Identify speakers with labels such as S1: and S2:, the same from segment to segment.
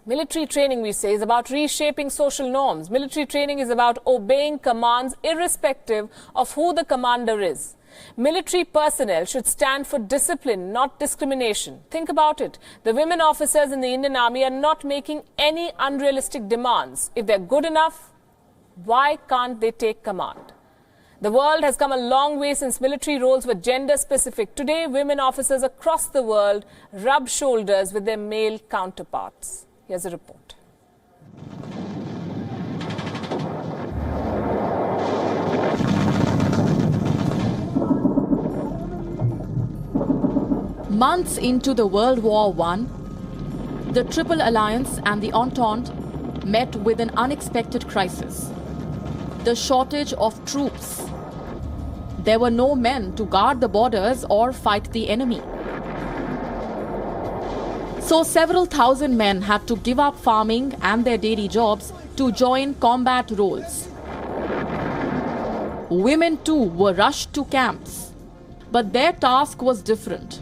S1: Military training, we say, is about reshaping social norms. Military training is about obeying commands irrespective of who the commander is. Military personnel should stand for discipline, not discrimination. Think about it. The women officers in the Indian Army are not making any unrealistic demands. If they're good enough, why can't they take command? The world has come a long way since military roles were gender-specific. Today, women officers across the world rub shoulders with their male counterparts. Here's a report.
S2: Months into the World War I, the Triple Alliance and the Entente met with an unexpected crisis: the shortage of troops. There were no men to guard the borders or fight the enemy. So several thousand men had to give up farming and their daily jobs to join combat roles. Women too were rushed to camps, but their task was different.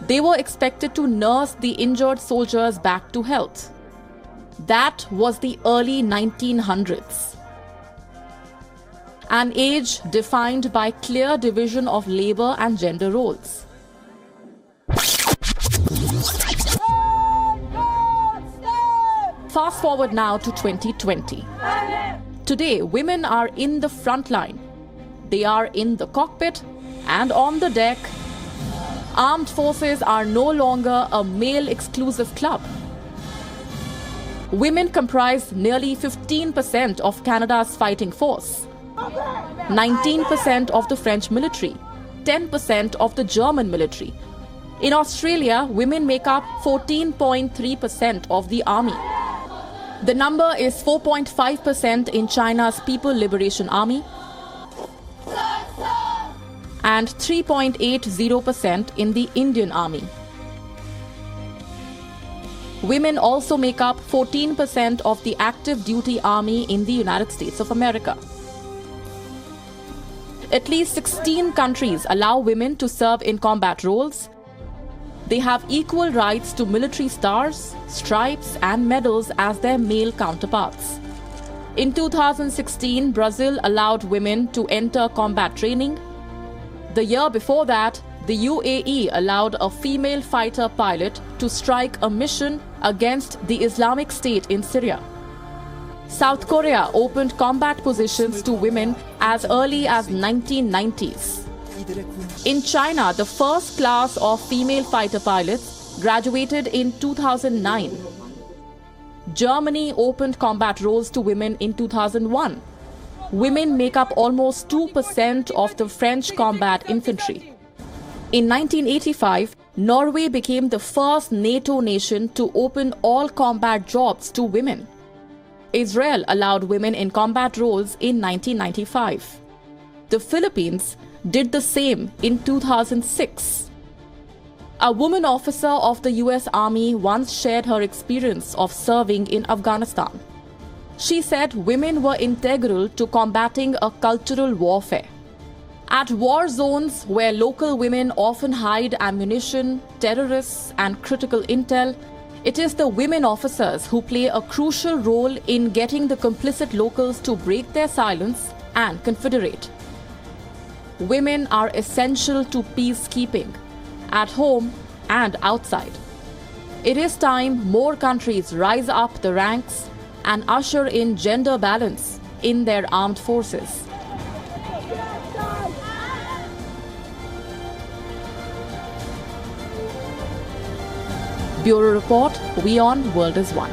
S2: They were expected to nurse the injured soldiers back to health. That was the early 1900s. An age defined by clear division of labor and gender roles. Fast forward now to 2020. Today, women are in the front line. They are in the cockpit and on the deck. Armed forces are no longer a male-exclusive club. Women comprise nearly 15% of Canada's fighting force, 19% of the French military, 10% of the German military. In Australia, women make up 14.3% of the army. The number is 4.5% in China's People Liberation Army and 3.80% in the Indian Army. Women also make up 14% of the active duty army in the United States of America. At least 16 countries allow women to serve in combat roles. They have equal rights to military stars, stripes, and medals as their male counterparts. In 2016, Brazil allowed women to enter combat training. The year before that, the UAE allowed a female fighter pilot to strike a mission against the Islamic State in Syria. South Korea opened combat positions to women as early as 1990s. In China, the first class of female fighter pilots graduated in 2009. Germany opened combat roles to women in 2001. Women make up almost 2% of the French combat infantry. In 1985, Norway became the first NATO nation to open all combat jobs to women. Israel allowed women in combat roles in 1995. The Philippines did the same in 2006. A woman officer of the US Army once shared her experience of serving in Afghanistan. She said women were integral to combating a cultural warfare. At war zones where local women often hide ammunition, terrorists, and critical intel, it is the women officers who play a crucial role in getting the complicit locals to break their silence and confederate. Women are essential to peacekeeping, at home and outside. It is time more countries rise up the ranks and usher in gender balance in their armed forces. Bureau Report, WION World is One.